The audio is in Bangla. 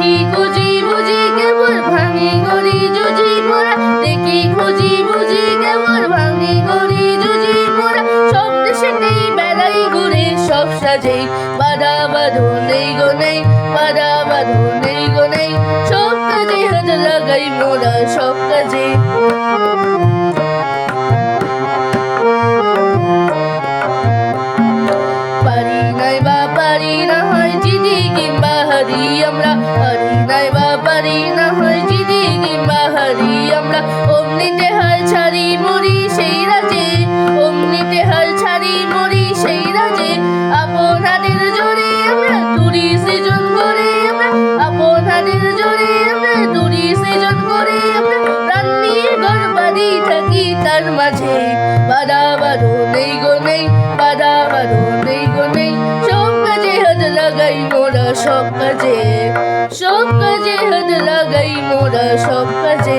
দেখি খুঁজি বুঝি কেবল ভাঙি গড়ি জুজি মোরা, দেখি খুঁজি বুঝি কেবল ভাঙি গড়ি জুজি মোরা। সব দেশেতেই বেড়াই ঘুরে সব সাজেই, বাধা বাঁধো নেই গো নেই, বাধা বাঁধো নেই গো নেই। সব কাজে হাত লাগাই মোরা সব কাজে। পারি নাই বা পারি না হয় জিদি কিংবা হারি আমরা, পারি নাই বা পারি না হয় জিদি কিংবা হারি আমরা। অমনিতে হাল ছাড়ি মরি সেই রাজে, অমনিতে হাল ছাড়ি মরি সেই রাজে। আপনাদের জোরে আমরা তুরি সৃজন করে আমরা, আপনাদের জোরে আমরা তুরি সৃজন করে আমরা। প্রাণ নিয়ে গর্বাদি থাকি তার মাঝে, বাধা বাঁধো নেই গো নেই, বাধা বাঁধো নেই গো নেই। সব কাজে হাত লাগাই মোরা সব কাজে, সব কাজে হাত লাগাই মোরা সব কাজে।